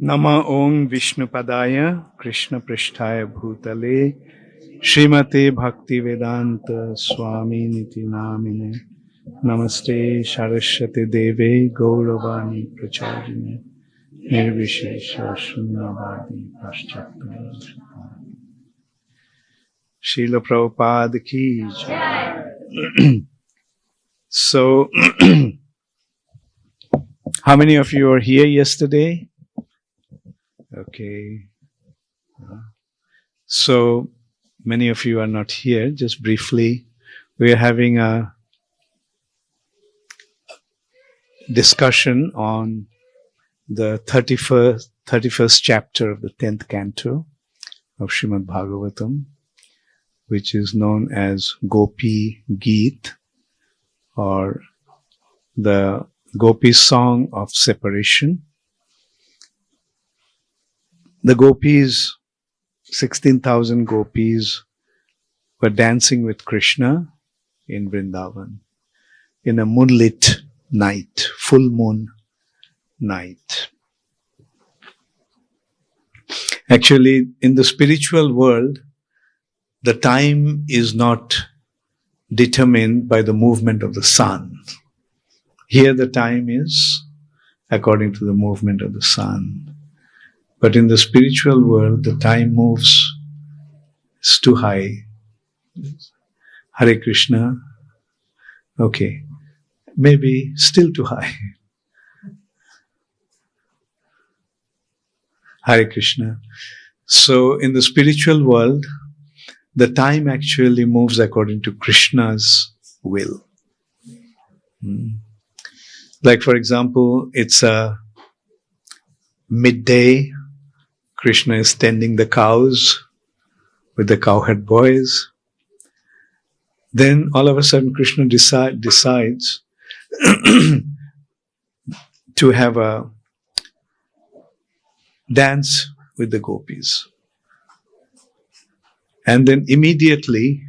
Nama Om Vishnupadaya Krishna Prishtaya Bhutale Srimate Bhakti Vedanta Swami Niti Namine Namaste Saraswati Deve Gauravani Pracharine Nirvishesha Shunyavadi Paschatya Srila Prabhupada Ki Jai. So, how many of you were here yesterday? Okay. So, many of you are not here. Just briefly, we are having a discussion on the 31st chapter of the 10th canto of Srimad Bhagavatam, which is known as Gopi Geet, or the Gopi song of separation. The gopis, 16,000 gopis, were dancing with Krishna in Vrindavan in a moonlit night, full moon night. Actually, in the spiritual world, the time is not determined by the movement of the sun. Here the time is according to the movement of the sun. But in the spiritual world, the time moves, it's too high. Hare Krishna, okay, maybe still too high. Hare Krishna. So in the spiritual world, the time actually moves according to Krishna's will. Like for example, it's a midday, Krishna is tending the cows with the cowherd boys. Then all of a sudden Krishna decides to have a dance with the gopis. And then immediately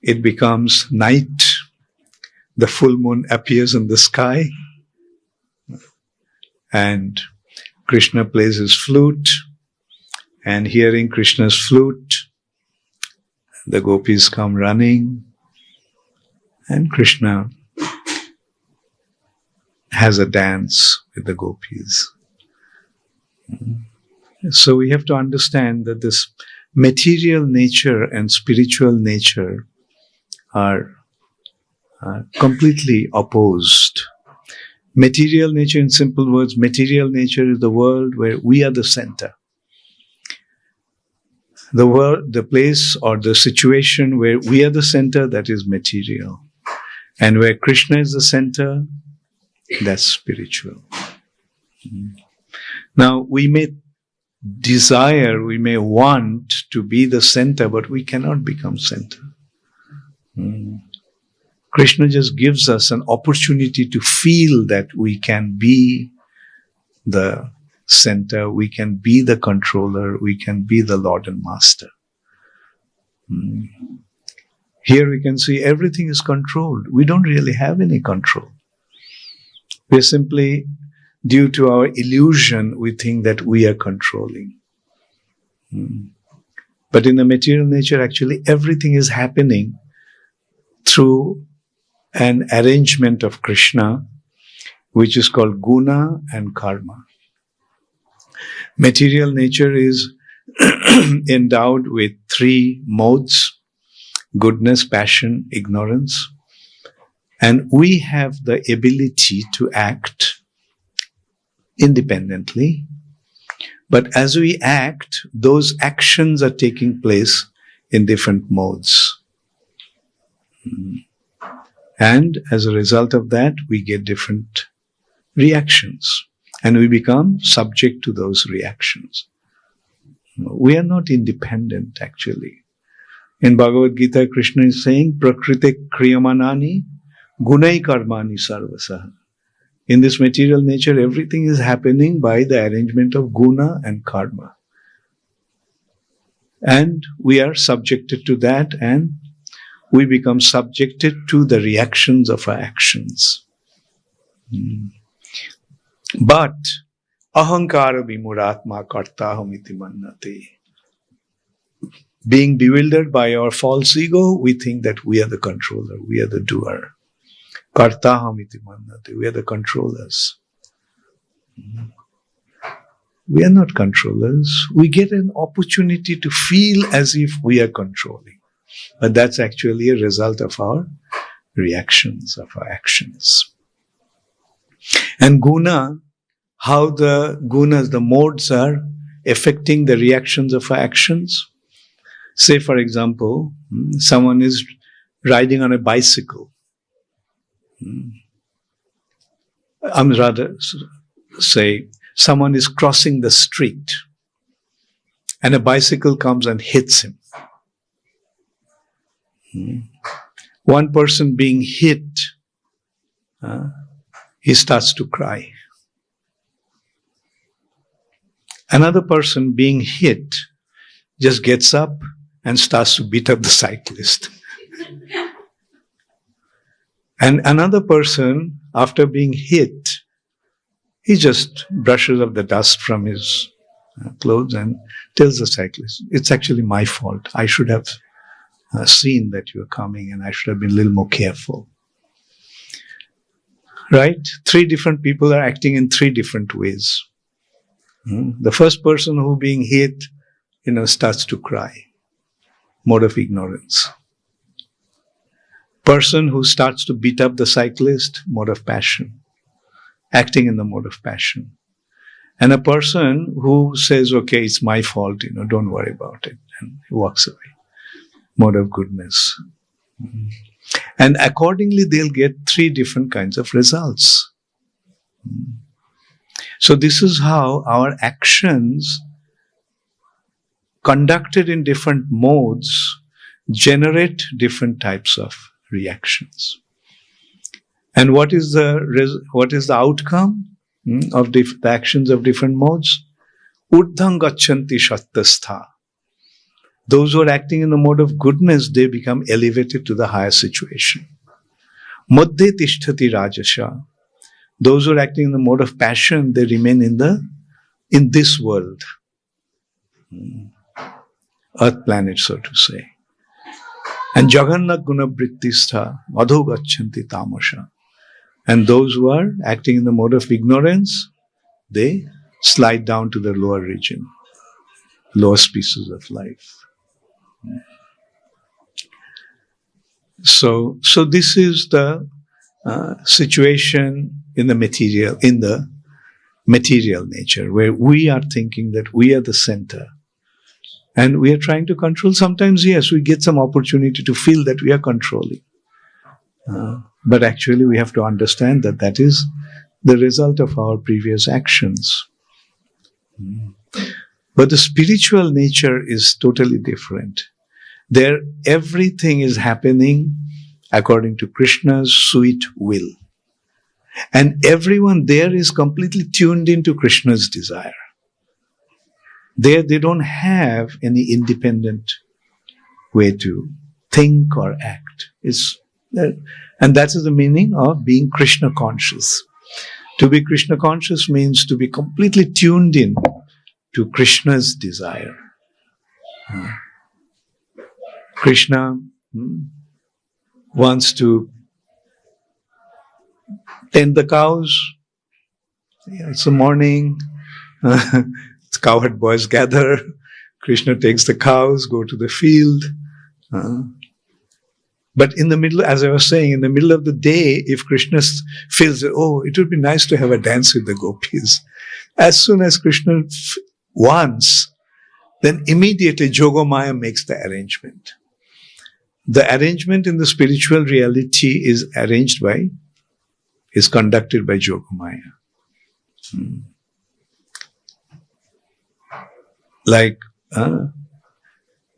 it becomes night. The full moon appears in the sky. And Krishna plays his flute. And hearing Krishna's flute, the gopis come running. And Krishna has a dance with the gopis. So we have to understand that this material nature and spiritual nature are completely opposed. Material nature, in simple words, material nature is the world where we are the center. The world, the place or the situation where we are the center, that is material. And where Krishna is the center, that's spiritual. Now, we may desire, we may want to be the center, but we cannot become center. Krishna just gives us an opportunity to feel that we can be the center, we can be the controller, we can be the Lord and Master. Here we can see everything is controlled. We don't really have any control. We're simply, due to our illusion, we think that we are controlling. But in the material nature, actually everything is happening through an arrangement of Krishna, which is called guna and karma. Material nature is endowed with three modes: goodness, passion, ignorance. And we have the ability to act independently. But as we act, those actions are taking place in different modes. And as a result of that, we get different reactions. And we become subject to those reactions. We are not independent, actually. In Bhagavad Gita, Krishna is saying, Prakriti kriyamanani gunai karmani sarvasaha. In this material nature, everything is happening by the arrangement of guna and karma. And we are subjected to that, and we become subjected to the reactions of our actions. But Ahankara vimuratma kartaham iti mannate. Being bewildered by our false ego, we think that we are the controller, we are the doer. Kartaham iti mannate. We are the controllers. We are not controllers. We get an opportunity to feel as if we are controlling. But that's actually a result of our reactions, of our actions. And guna, how the gunas, the modes are affecting the reactions of our actions. Say, for example, someone is riding on a bicycle. I'm rather say someone is crossing the street and a bicycle comes and hits him. One person being hit, he starts to cry. Another person being hit just gets up and starts to beat up the cyclist. And another person, after being hit, he just brushes up the dust from his clothes and tells the cyclist, it's actually my fault. I should have seen that you were coming and I should have been a little more careful. Right? 3 different people are acting in 3 different ways. The first person who being hit, starts to cry. Mode of ignorance. Person who starts to beat up the cyclist, mode of passion. Acting in the mode of passion. And a person who says, okay, it's my fault, don't worry about it. And he walks away. Mode of goodness. And accordingly, they'll get 3 different kinds of results. So this is how our actions conducted in different modes generate different types of reactions. And what is the outcome of the actions of different modes? Urdhang gachanti shattastha. Those who are acting in the mode of goodness, they become elevated to the higher situation. Madhye tishtati rajasha. Those who are acting in the mode of passion, they remain in this world. Earth planet, so to say. And Jagannath guna vrittistha adho gachanti tamasha. And those who are acting in the mode of ignorance, they slide down to the lower region, lower species of life. So this is the situation in the material nature, where we are thinking that we are the center. And we are trying to control. Sometimes, yes, we get some opportunity to feel that we are controlling. But actually, we have to understand that that is the result of our previous actions. But the spiritual nature is totally different. There, everything is happening according to Krishna's sweet will. And everyone there is completely tuned into Krishna's desire. There, they don't have any independent way to think or act. And that is the meaning of being Krishna conscious. To be Krishna conscious means to be completely tuned in to Krishna's desire. Krishna wants to tend the cows. It's the morning. Cowherd boys gather. Krishna takes the cows, go to the field. But in the middle, as I was saying, in the middle of the day, if Krishna feels that, it would be nice to have a dance with the gopis. As soon as Krishna wants, then immediately Yogamaya makes the arrangement. The arrangement in the spiritual reality is conducted by Yogamaya. Like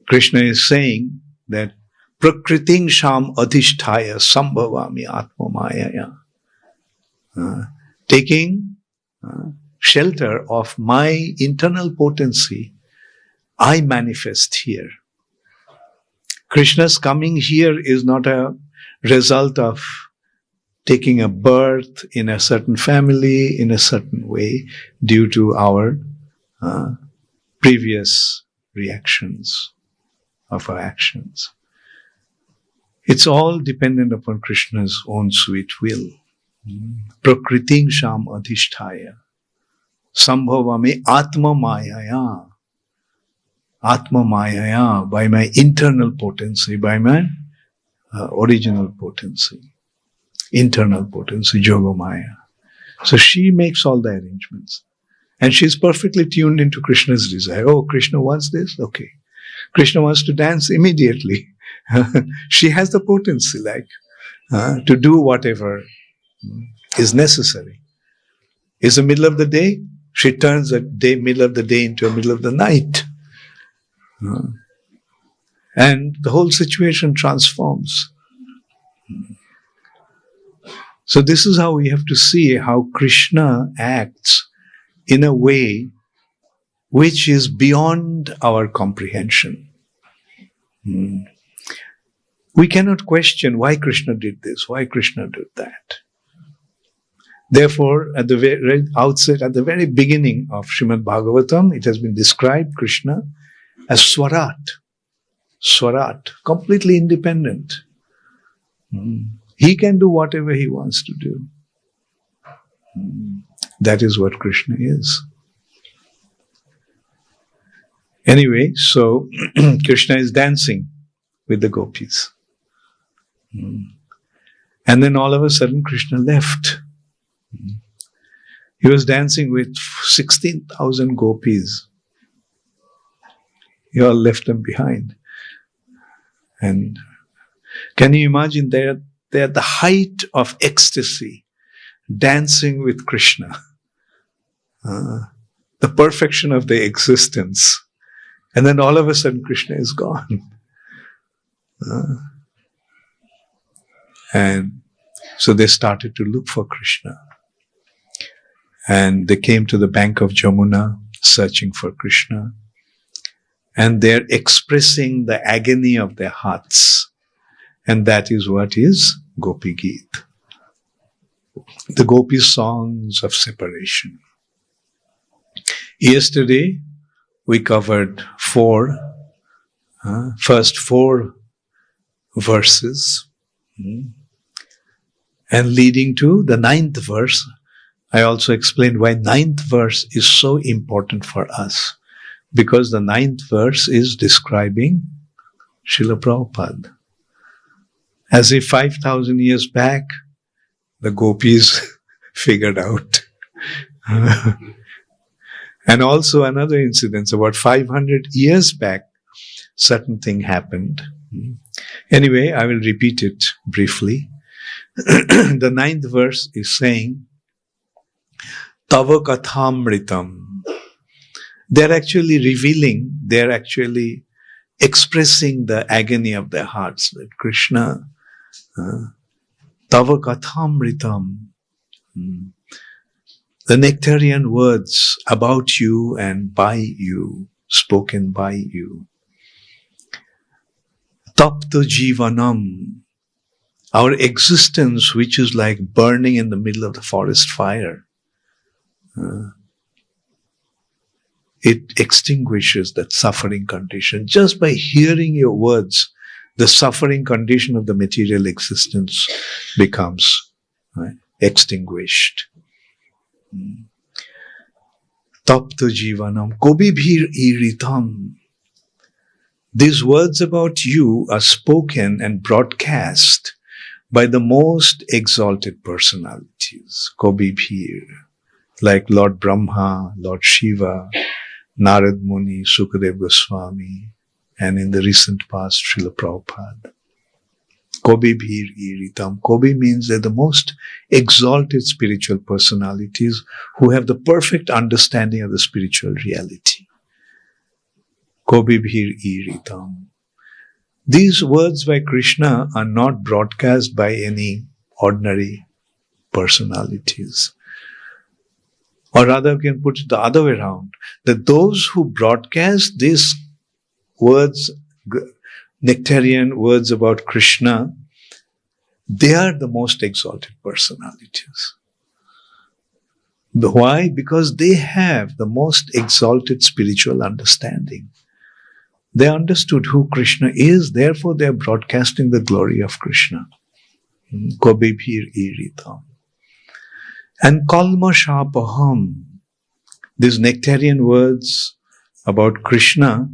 Krishna is saying that Prakriting Sham Adhisthaya Sambhavami Atmamaya. Taking shelter of my internal potency, I manifest here. Krishna's coming here is not a result of taking a birth in a certain family in a certain way due to our previous reactions of our actions. It's all dependent upon Krishna's own sweet will. Prakriting sham adhisthaya sambhavame atma mayaya. Atma mayaya, by my internal potency, by my original potency, internal potency, yogamaya. So she makes all the arrangements. And she's perfectly tuned into Krishna's desire. Oh, Krishna wants this? Okay. Krishna wants to dance immediately. She has the potency, to do whatever is necessary. It's the middle of the day, she turns the middle of the day into the middle of the night. And the whole situation transforms. So this is how we have to see how Krishna acts in a way which is beyond our comprehension. We cannot question why Krishna did this, why Krishna did that. Therefore, at the very outset, at the very beginning of Srimad Bhagavatam, it has been described Krishna as Swarat. Swarat, completely independent. He can do whatever he wants to do. That is what Krishna is. Anyway, so Krishna is dancing with the gopis. And then all of a sudden Krishna left. He was dancing with 16,000 gopis. He all left them behind. And can you imagine they're at the height of ecstasy, dancing with Krishna, the perfection of their existence. And then all of a sudden Krishna is gone. And so they started to look for Krishna. And they came to the bank of Jamuna, searching for Krishna. And they're expressing the agony of their hearts. And that is what is Gopi Geet. The Gopi songs of separation. Yesterday, we covered first four verses. And leading to the 9th verse, I also explained why 9th verse is so important for us. Because the 9th verse is describing Srila Prabhupada. As if 5,000 years back, the gopis figured out. And also another incident, about 500 years back, certain thing happened. Anyway, I will repeat it briefly. The 9th verse is saying, Tava Kathamritam. They're actually revealing, they're actually expressing the agony of their hearts. That Krishna, Tava Kathamritam. The nectarian words about you and by you, spoken by you. Tapta Jivanam. Our existence, which is like burning in the middle of the forest fire. It extinguishes that suffering condition. Just by hearing your words, the suffering condition of the material existence becomes extinguished. Tapta Jivanam Kobibhir Iritam. These words about you are spoken and broadcast by the most exalted personalities. Kobibhir, like Lord Brahma, Lord Shiva, Narad Muni, Sukadeva Goswami, and in the recent past, Srila Prabhupada. Kobibhir Iritam. Kobi means they're the most exalted spiritual personalities who have the perfect understanding of the spiritual reality. Kobibhir Iritam. These words by Krishna are not broadcast by any ordinary personalities. Or rather, we can put it the other way around, that those who broadcast these words, nectarian words about Krishna, They are the most exalted personalities. Why? Because they have the most exalted spiritual understanding. They understood who Krishna is, therefore they are broadcasting the glory of Krishna. Gopi bhir iritam. And kalma shapaham, these nectarian words about Krishna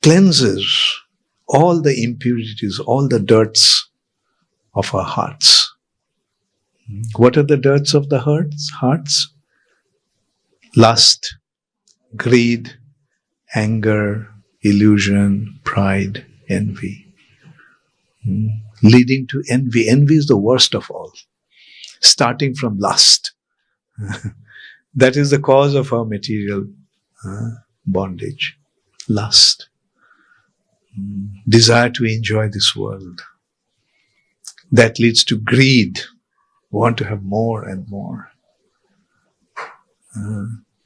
cleanses all the impurities, all the dirts of our hearts. What are the dirts of the hearts? Lust, greed, anger, illusion, pride, envy. Leading to envy. Envy is the worst of all. Starting from lust. That is the cause of our material bondage. Lust. Desire to enjoy this world. That leads to greed. Want to have more and more.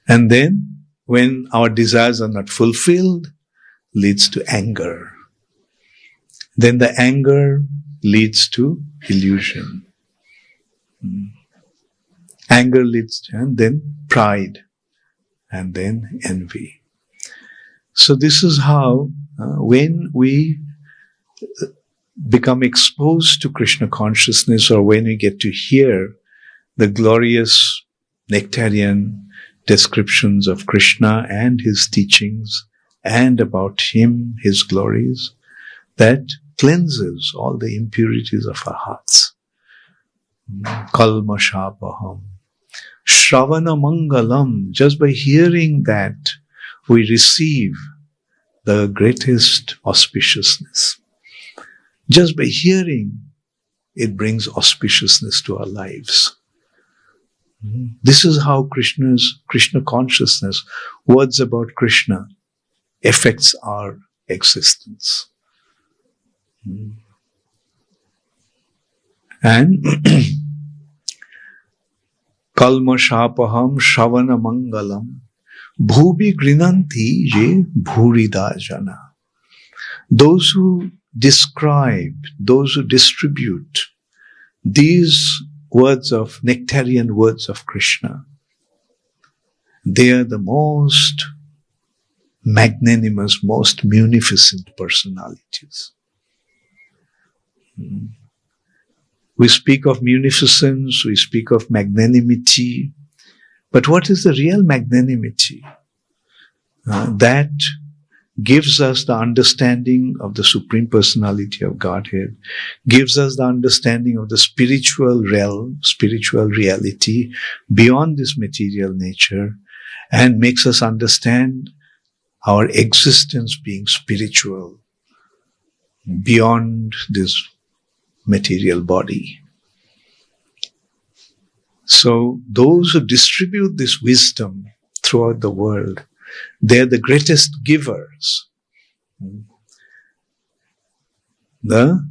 And then, when our desires are not fulfilled, leads to anger. Then the anger leads to illusion. Anger leads to, and then pride, and then envy. So this is how, when we become exposed to Krishna consciousness, or when we get to hear the glorious nectarian descriptions of Krishna and his teachings and about him, his glories, that cleanses all the impurities of our hearts. Kalma shapaham. Shravana mangalam. Just by hearing that, we receive the greatest auspiciousness. Just by hearing, it brings auspiciousness to our lives. This is how Krishna consciousness, words about Krishna, affects our existence. And kalma shapaham shravana mangalam bhubi grinanti ye bhurida jana. Those who describe, those who distribute these words of, nectarian words of Krishna, they are the most magnanimous, most munificent personalities. We speak of munificence, we speak of magnanimity, but what is the real magnanimity? That gives us the understanding of the Supreme Personality of Godhead, gives us the understanding of the spiritual realm, spiritual reality beyond this material nature, and makes us understand our existence being spiritual, beyond this material body. So those who distribute this wisdom throughout the world, they are the greatest givers. The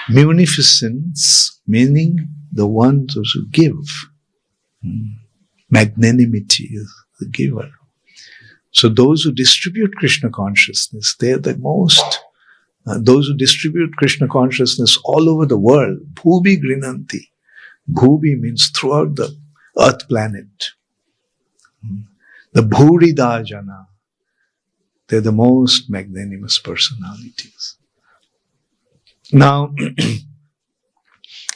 munificence, meaning the ones who give. Magnanimity is the giver. So those who distribute Krishna consciousness, they are the most, those who distribute Krishna consciousness all over the world. Bhubi grinanti. Bhubi means throughout the earth planet. The Bhurida Jana, they're the most magnanimous personalities. Now,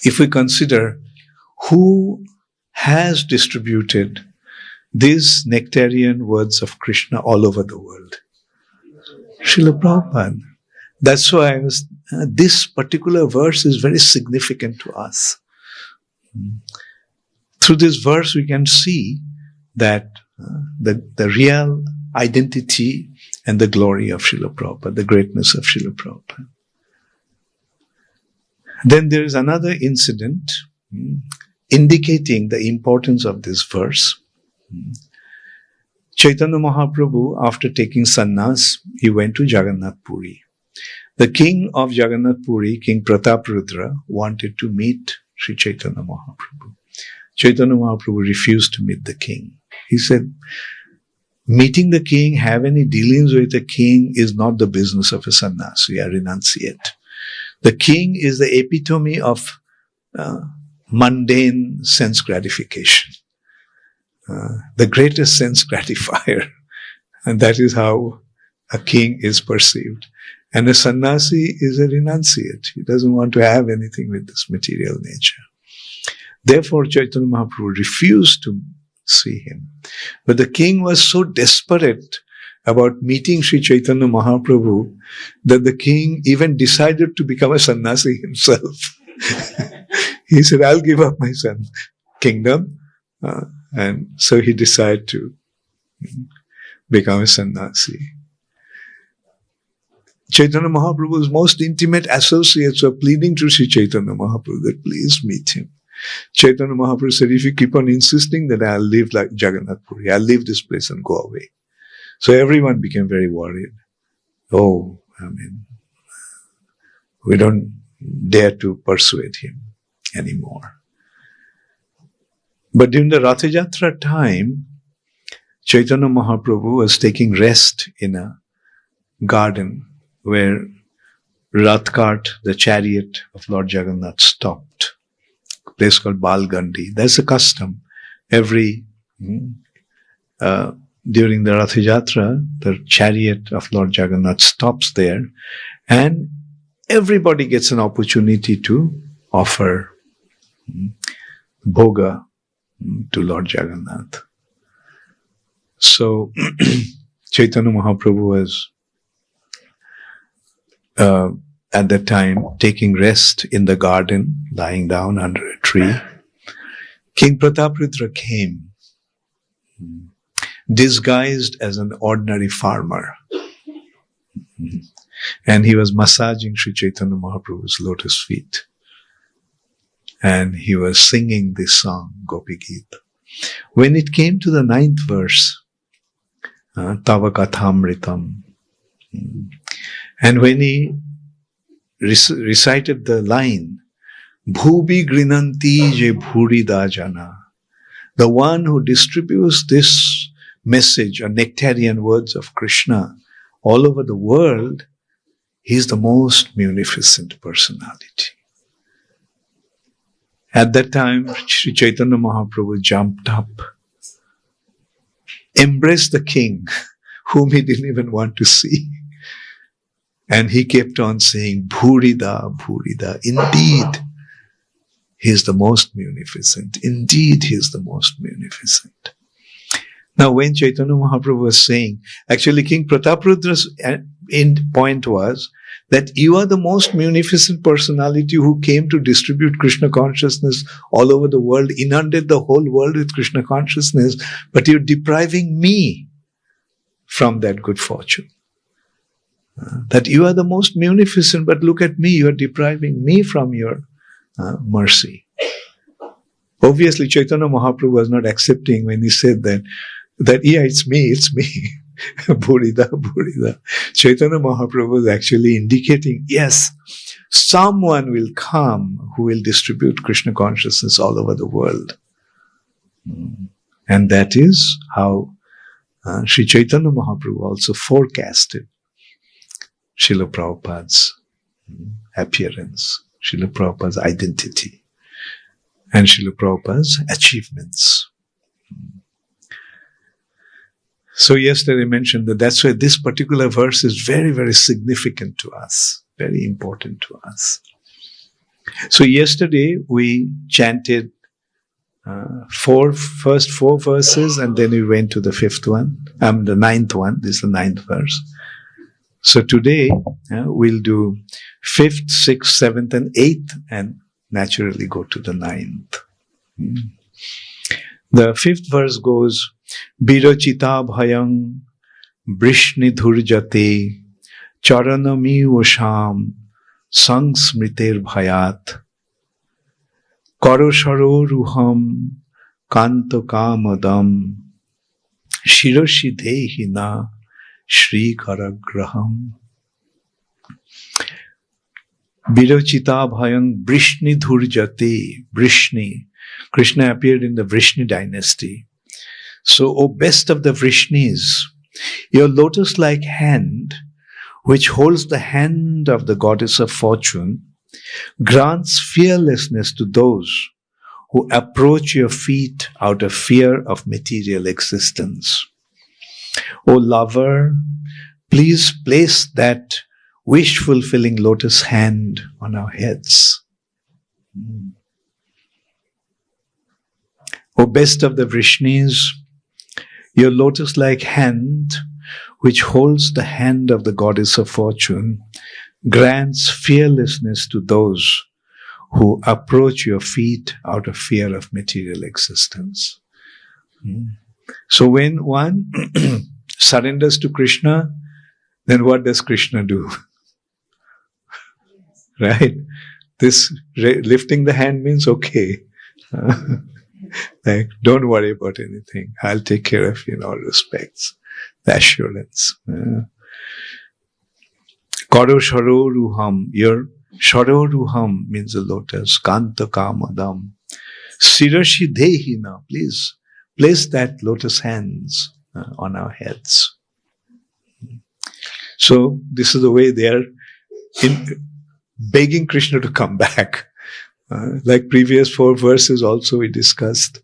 if we consider who has distributed these nectarian words of Krishna all over the world, Srila Prabhupada. That's why this particular verse is very significant to us. Through this verse, we can see that the real identity and the glory of Srila Prabhupada, the greatness of Srila Prabhupada. Then there is another incident indicating the importance of this verse. Chaitanya Mahaprabhu, after taking sannyas, he went to Jagannath Puri. The king of Jagannath Puri, King Prataprudra, wanted to meet Sri Chaitanya Mahaprabhu. Chaitanya Mahaprabhu refused to meet the king. He said, meeting the king, have any dealings with the king is not the business of a sannyasi, a renunciate. The king is the epitome of mundane sense gratification. The greatest sense gratifier. And that is how a king is perceived. And a sannyasi is a renunciate. He doesn't want to have anything with this material nature. Therefore, Chaitanya Mahaprabhu refused to see him. But the king was so desperate about meeting Sri Chaitanya Mahaprabhu that the king even decided to become a sannyasi himself. He said, I'll give up my son kingdom. And so he decided to become a sannyasi. Chaitanya Mahaprabhu's most intimate associates were pleading to Sri Chaitanya Mahaprabhu that please meet him. Chaitanya Mahaprabhu said, if you keep on insisting that I'll live like Jagannath Puri, I'll leave this place and go away. So everyone became very worried. We don't dare to persuade him anymore. But during the Rath Yatra time, Chaitanya Mahaprabhu was taking rest in a garden where Rath cart, the chariot of Lord Jagannath, stopped. A place called Balgandi. That's a custom. During the Rath Yatra, the chariot of Lord Jagannath stops there, and everybody gets an opportunity to offer bhoga to Lord Jagannath. So Chaitanya Mahaprabhu was at that time taking rest in the garden, lying down under a tree. King Prataprudra came, disguised as an ordinary farmer. And he was massaging Sri Chaitanya Mahaprabhu's lotus feet. And he was singing this song, Gopi Geet. When it came to the 9th verse, Tava Kathamritam, and when he recited the line, Bhubi Grinanti Je Bhurida Jana, the one who distributes this message or nectarian words of Krishna all over the world, he is the most munificent personality. At that time, Sri Chaitanya Mahaprabhu jumped up, embraced the king, whom he didn't even want to see. And he kept on saying, Bhurida, Bhurida. Indeed, he is the most munificent. Indeed, he is the most munificent. Now, when Chaitanya Mahaprabhu was saying, actually King Prataparudra's end point was that you are the most munificent personality who came to distribute Krishna consciousness all over the world, inundate the whole world with Krishna consciousness, but you're depriving me from that good fortune. That you are the most munificent, but look at me, you are depriving me from your mercy. Obviously, Chaitanya Mahaprabhu was not accepting when he said that yeah, it's me. Bhurida, Bhurida. Chaitanya Mahaprabhu was actually indicating, yes, someone will come who will distribute Krishna consciousness all over the world. And that is how Sri Chaitanya Mahaprabhu also forecasted Srila Prabhupada's appearance, Srila Prabhupada's identity, and Srila Prabhupada's achievements. So yesterday I mentioned that that's why this particular verse is very, very significant to us, very important to us. So yesterday we chanted first four verses, and then we went to the fifth one, the ninth one. This is the ninth verse. So today we'll do 5th, 6th, 7th, and 8th, and naturally go to the 9th. The 5th verse goes, Birachita bhayang brishni dhurjate charanami osham sangsmriter bhayat karosharo ruham kanto kamadam shiroshidehina Shri Karagraham. Birachita bhayang brishni dhurjate. Vrishni. Krishna appeared in the Vrishni dynasty. So, O best of the Vrishnis, your lotus-like hand which holds the hand of the goddess of fortune, grants fearlessness to those who approach your feet out of fear of material existence. O lover, please place that wish-fulfilling lotus hand on our heads. O best of the Vrishnis, your lotus-like hand, which holds the hand of the goddess of fortune, grants fearlessness to those who approach your feet out of fear of material existence. So when one surrenders to Krishna, then what does Krishna do? Right? This lifting the hand means, okay, like, don't worry about anything. I'll take care of you in all respects. The assurance. Karo Sharoruham. Your Sharoruham means the lotus. Kanta Kamadam. Sirashi Dehina. Please place that lotus hands on our heads. So this is the way they are begging Krishna to come back. Like previous 4 verses also we discussed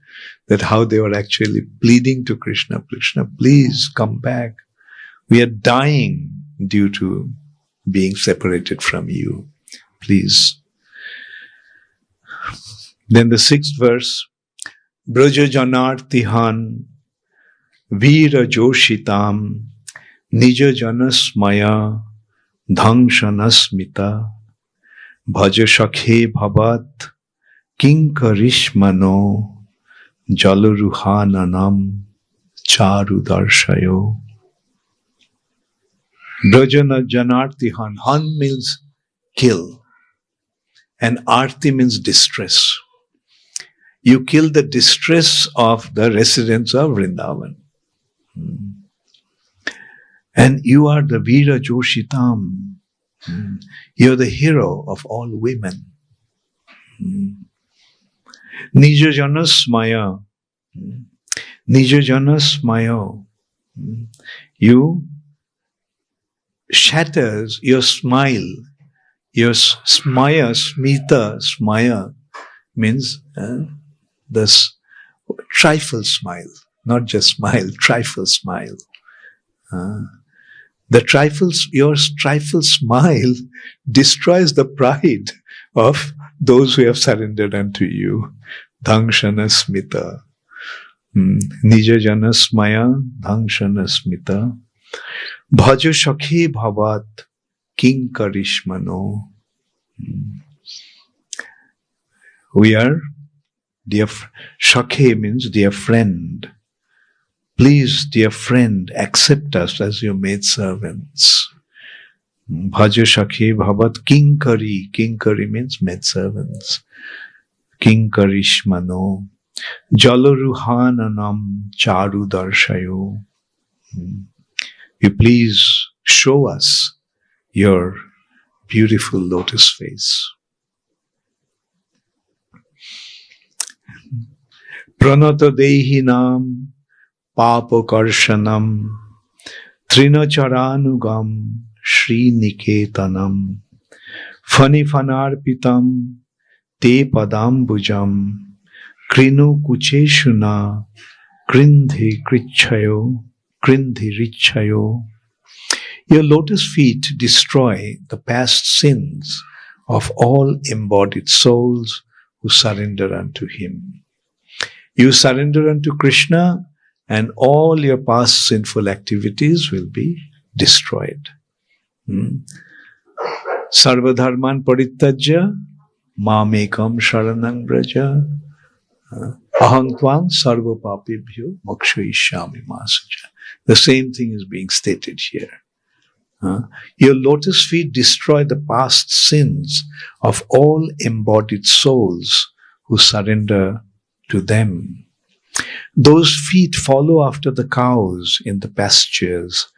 that how they were actually pleading to Krishna, Krishna, please come back. We are dying due to being separated from you. Please. Then the 6th verse, Braja Janartihan Veera Joshitam Nija Janasmaya Dhangshanasmita Bhaja Shakhe Bhavat Kinkarishmano Jalaruhananam Charu Darshayo. Brajana Janartihan. Han means kill. And Arti means distress. You kill the distress of the residents of Vrindavan. And you are the Veera Joshitam. You're the hero of all women. Nija Janas Maya. Nija Janas Maya. You shatters your smile. Your smaya, smita, smaya means this trifle smile. Not just smile, trifle smile. Your trifle smile destroys the pride of those who have surrendered unto you. Dhangshana smita. Nija jana smaya, dhangshana smita. Bhaja shakhe bhavat kinkarishmano. We are dear. Shakhe means dear friend. Please, dear friend, accept us as your maidservants. Bhaja Shakhe Bhavat Kinkari. Kinkari means maidservants. Kinkarishmano. Jalaruhananam Charu Darshayo. You please show us your beautiful lotus face. Pranata Dehinam Papokarshanam Trinacharanugam Shri Niketanam Fanifanarpitam Te Padambujam Krinu Kucheshuna Krindhi Richayo. Your lotus feet destroy the past sins of all embodied souls who surrender unto Him. You surrender unto Krishna, and all your past sinful activities will be destroyed. Sarva dharman parittajya mamekam sharanang braja aham tvam sarva papibhyo mokshayishyami masaja. The same thing is being stated here. Your lotus feet destroy the past sins of all embodied souls who surrender to them. Those feet follow after the cows in the pastures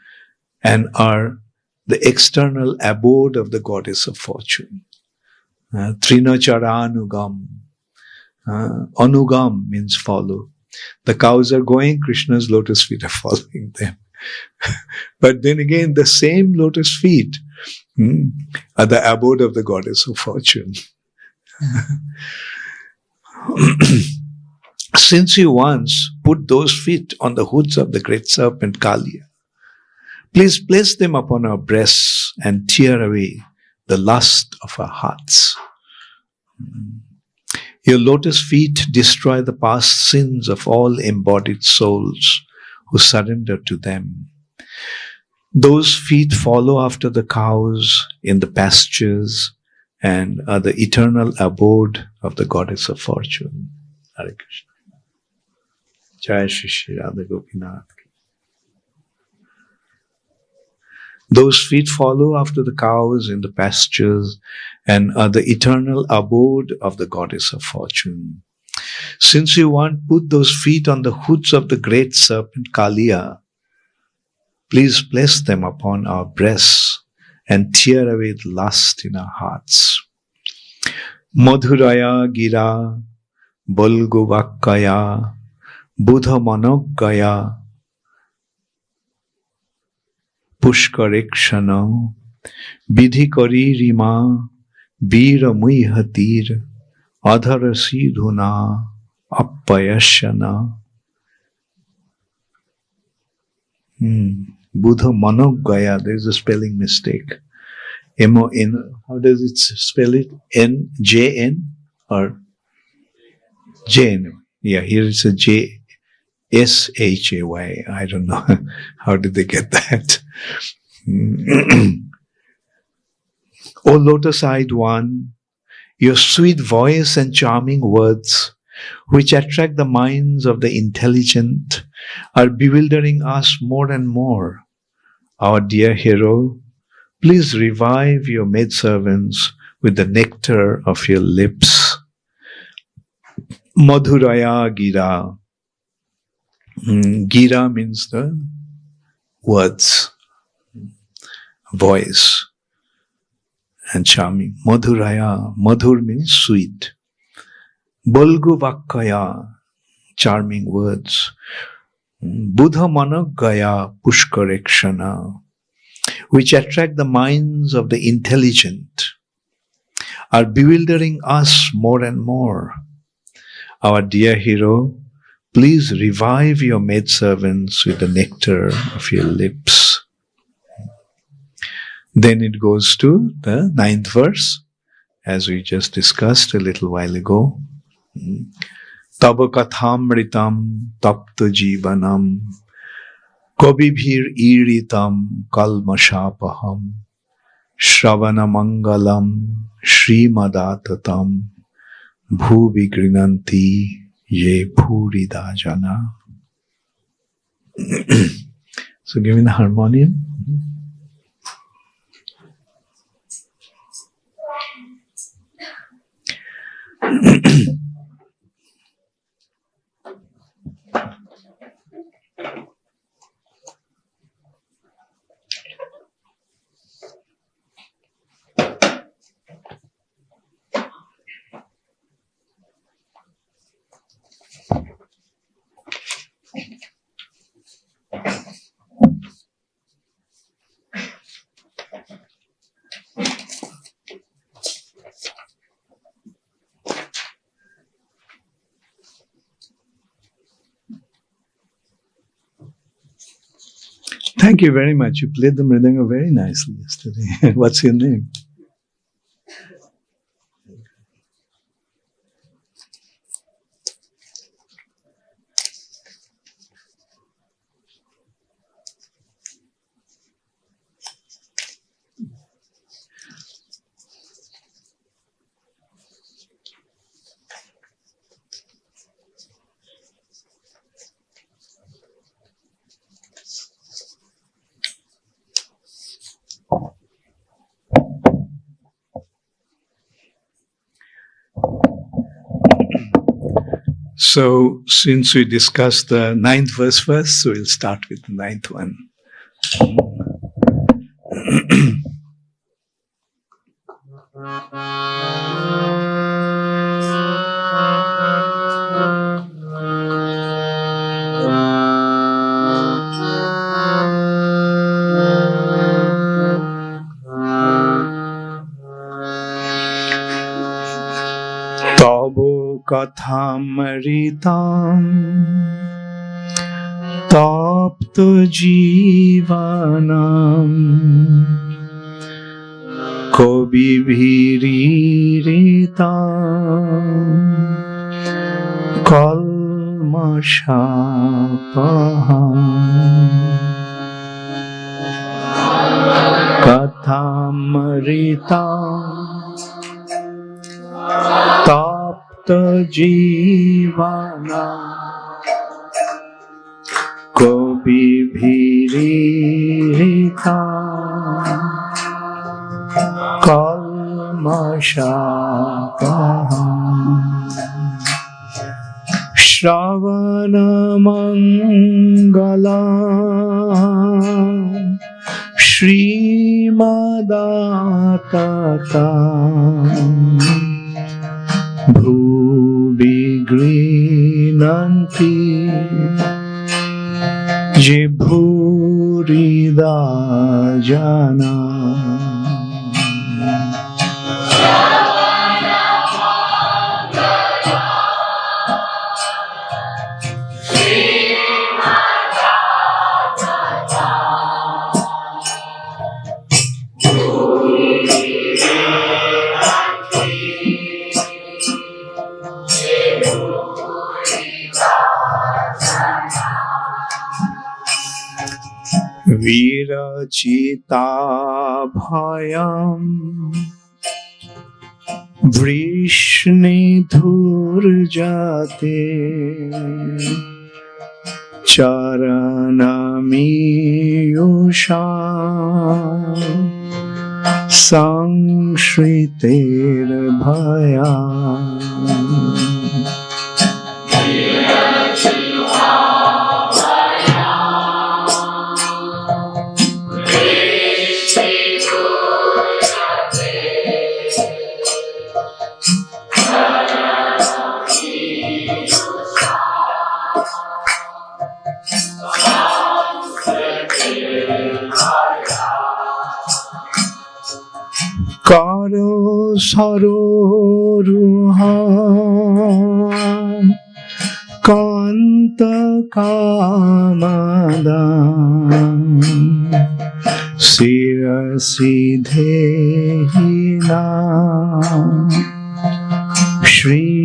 and are the external abode of the goddess of fortune. Trinacharanugam. Anugam means follow. The cows are going, Krishna's lotus feet are following them. But then again, the same lotus feet are the abode of the goddess of fortune. Since you once put those feet on the hoods of the great serpent Kaliya, please place them upon our breasts and tear away the lust of our hearts. Your lotus feet destroy the past sins of all embodied souls who surrender to them. Those feet follow after the cows in the pastures and are the eternal abode of the goddess of fortune. Hare Krishna. Jai Shri Shri Radha Gopinath. Those feet follow after the cows in the pastures and are the eternal abode of the goddess of fortune. Since you want put those feet on the hoods of the great serpent Kaliya, please place them upon our breasts and tear away the lust in our hearts. Madhuraya gira, Bolguvakaya, Buddha Manogaya, Pushkarekshana, Vidhikari Rima, Veera Muihatir, Adharasi Dhuna, Appayashana. Buddha Manogaya, there's a spelling mistake. M-O-N, how does it spell it? N-J-N or J-N? Yeah, here it's a J-S-H-A-Y. I don't know. How did they get that? O lotus-eyed one, your sweet voice and charming words, which attract the minds of the intelligent, are bewildering us more and more. Our dear hero, please revive your maidservants with the nectar of your lips. Madhuraya gira. Gira means the words, voice, and charming. Madhuraya, madhur means sweet. Bolguvakaya, charming words. Buddha Manogaya Pushkarekshana, which attract the minds of the intelligent, are bewildering us more and more. Our dear hero, please revive your maidservants with the nectar of your lips. Then it goes to the 9th verse, as we just discussed a little while ago. Tava kathamritam tapta jivanam kobibhir iritam kalmashapaham shravana mangalam shrimadatatam bhuvi grinanti ye bhurida jana. So give me the harmonium. Thank you very much. You played the mridanga very nicely yesterday. What's your name? So, since we discussed the 9th verse first, so we'll start with the 9th one. তব কথামৃতাম তপ্ত জীবনম কবিভিরিতাম কলমশাপহাম কথামৃতাম তপ্ত জীবনম কবিভিরিতাম কলমশাপহাম শ্রবণমঙ্গলম শ্রীমদাততাম ভুবি গৃণন্তি যে ভূরিদা জনা विरचिता भयं वृष्णिधूर्जाते चरणमीयुषा संश्रितेर्भया কারো সরোরুহাম কান্ত কামাদাম শিরসি ধেহিনা শ্রীকরগ্রহম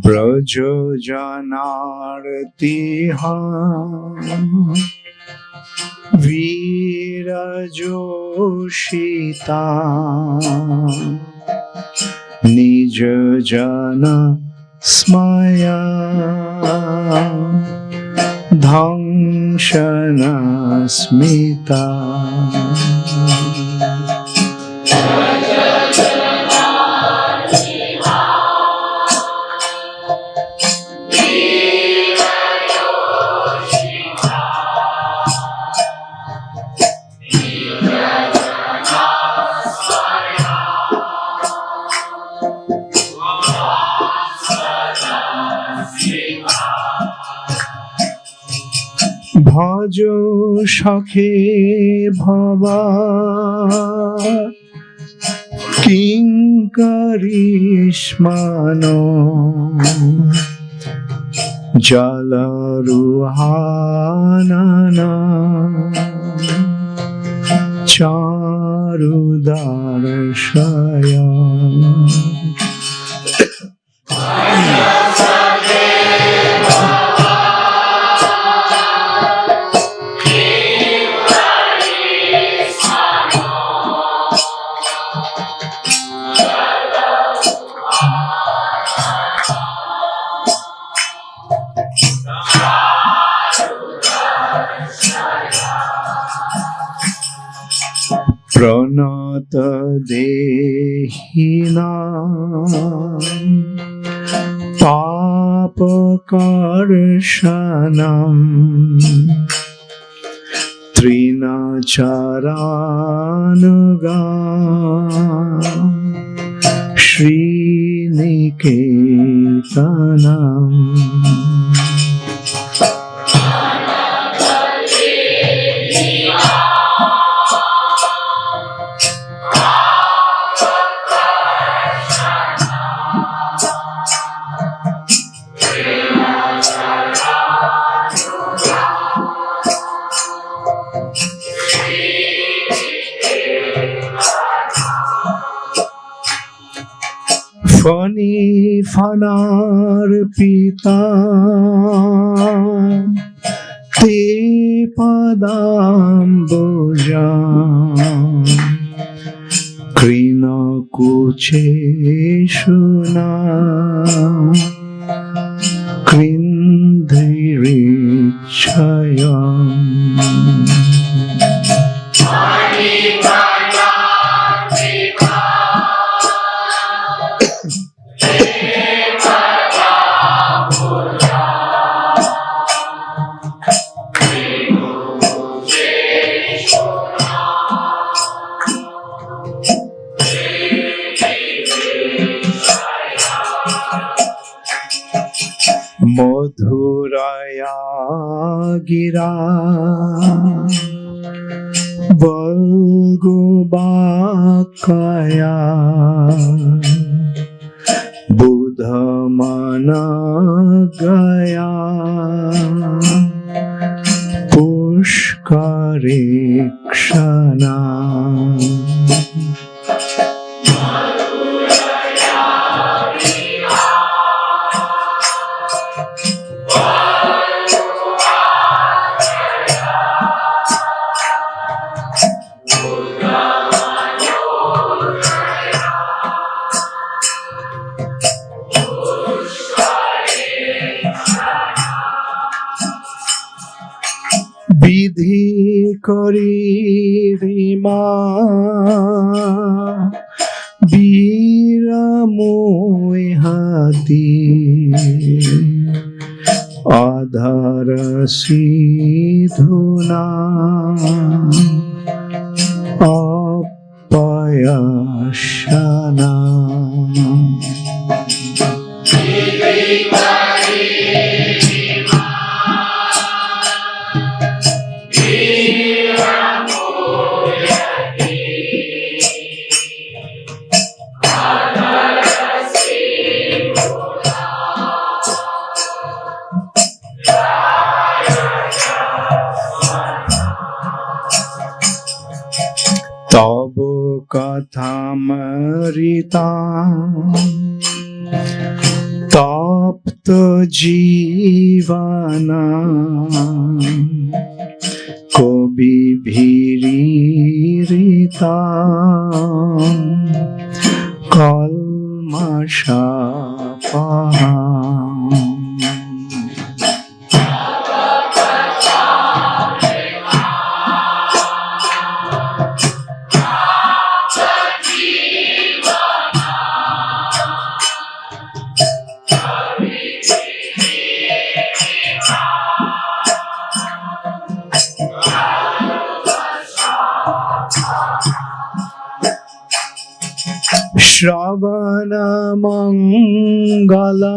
ব্রজ জনার্তিহং বীরযোষিতা নিজ জন স্ময়া ধ্বংসন স্মিতা ভজ সখে ভবা কিঙ্করিষ্মান জলরুহাননা চারু দর্শয় প্রণত দেহিনা Karshanam Trinacharanugam Sriniketanam Fani fanar pita te padambujam krina kuche shuna krindhirichayam Madhuraya gira Valgubakaya Buddhamana gaya Pushkarikshana Vidhi kari rima Vira moihati Adhara sidhuna Apayashana Tabu kathamarita Tapta jivana Kobi bhiririta Kalmashapaha Shravana Mangala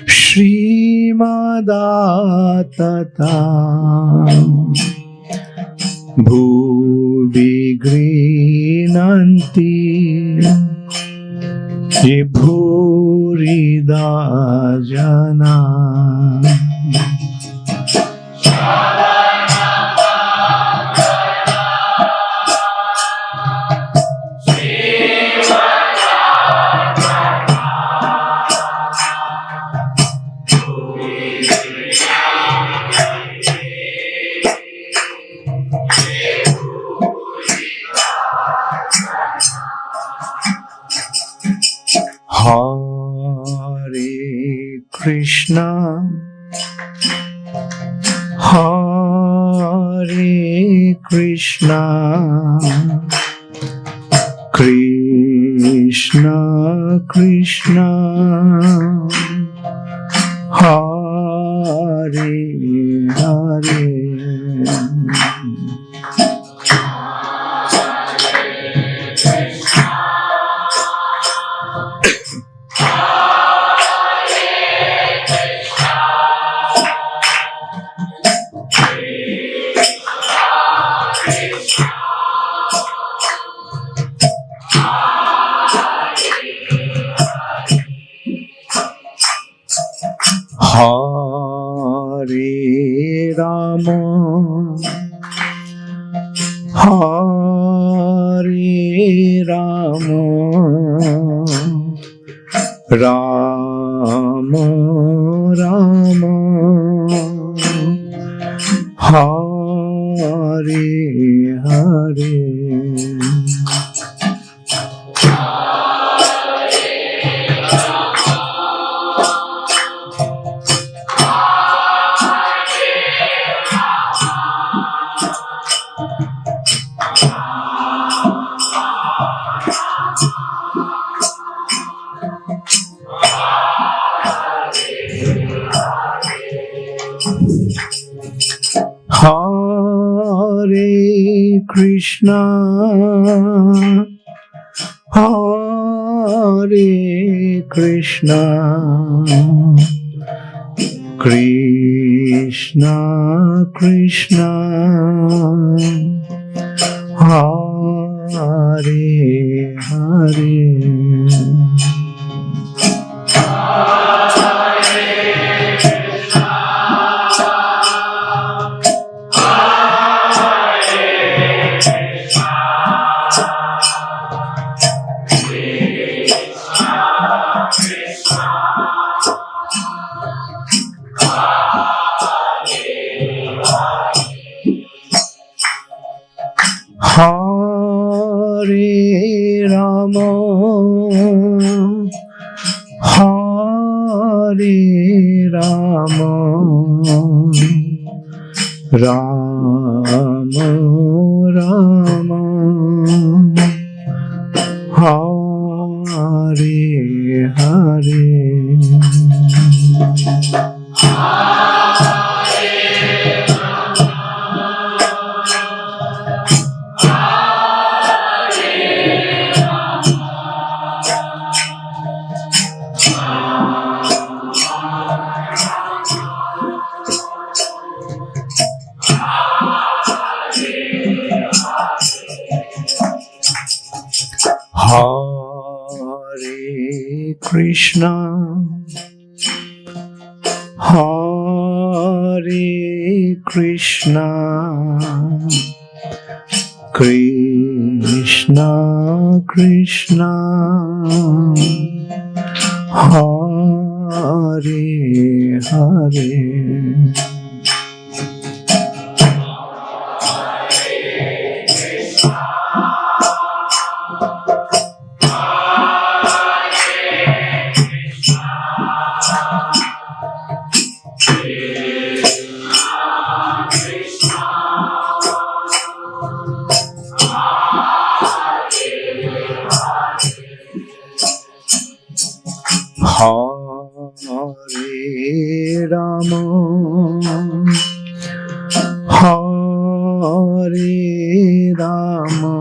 Shrimadatata Bhuvigrinanti Vibhurida Jana Hare Krishna Hare Krishna Krishna Krishna Krishna Hare Hare Hare Rama Hare Rama Rama Rama Hare Hare Hare Krishna Hare Krishna Krishna Krishna Hare Hare Hare Rama Hare Rama Rama Rama Hare Hare Hare Krishna Hare Krishna Krishna Krishna Hare Hare Hare Rama Hare Rama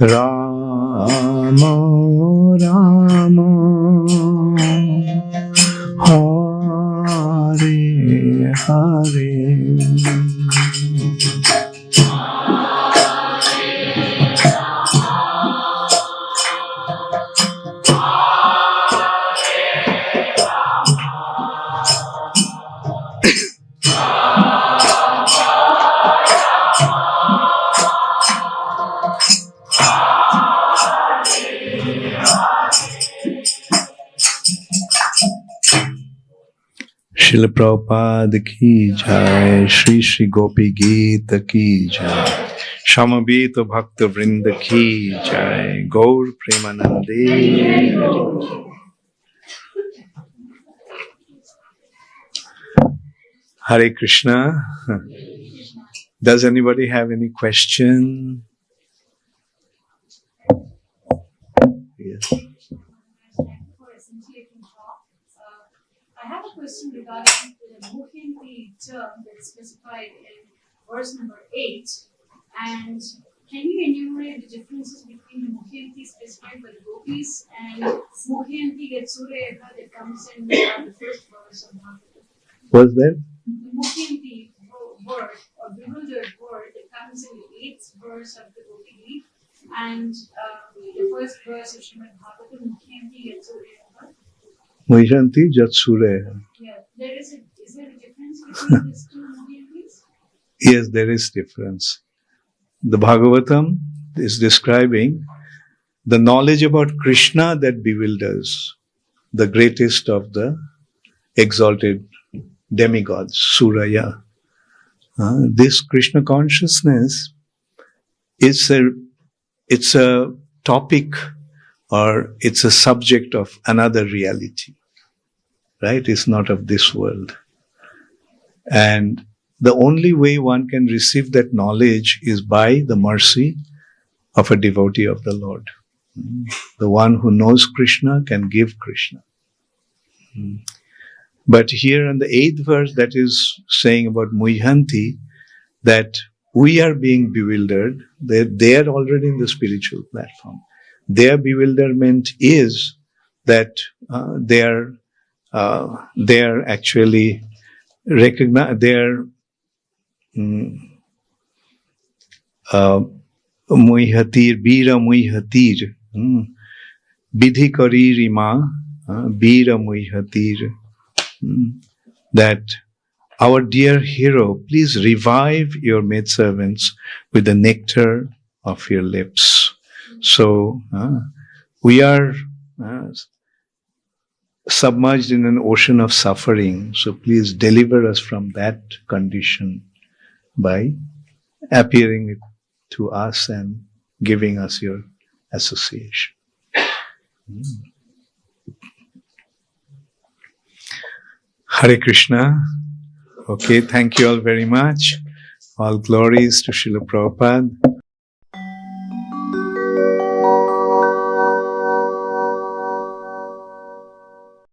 Rama Rama Hare Hare Srila Prabhupada ki jai, Shri Shri Gopi Geet ki jai, Shamavita Bhakta Vrinda ki jai, Gaur Premanande. Hare Krishna. Does anybody have any question? a question regarding the Mukhyanti term that's specified in verse number 8. And can you enumerate the differences between the Mukhyanti specified by the Gopis and Mukhyanti Getsureha that comes in the first verse of Bhagavatam? Was that? The Mukhyanti word or bewildered word that comes in the 8th verse of the Gopi Geet and the first verse of Srimad Bhagavatam, Mukhyanti Getsureha. Mukhyanti Jatsure. Yeah, is there a difference between these two Mukhyantis? Yes, there is difference. The Bhagavatam is describing the knowledge about Krishna that bewilders, the greatest of the exalted demigods, Suraya. This Krishna consciousness it's a topic or it's a subject of another reality, right? It's not of this world. And the only way one can receive that knowledge is by the mercy of a devotee of the Lord. The one who knows Krishna can give Krishna. But here in the 8th verse, that is saying about Mukhyanti, that we are being bewildered. They are already in the spiritual platform. Their bewilderment is that they are actually Muihatir, Bira Muihatir, Bidhi Karirima, Bira Muihatir, that our dear hero, please revive your maidservants with the nectar of your lips. So we are submerged in an ocean of suffering. So please deliver us from that condition by appearing to us and giving us your association. Hare Krishna. Okay, thank you all very much. All glories to Srila Prabhupada.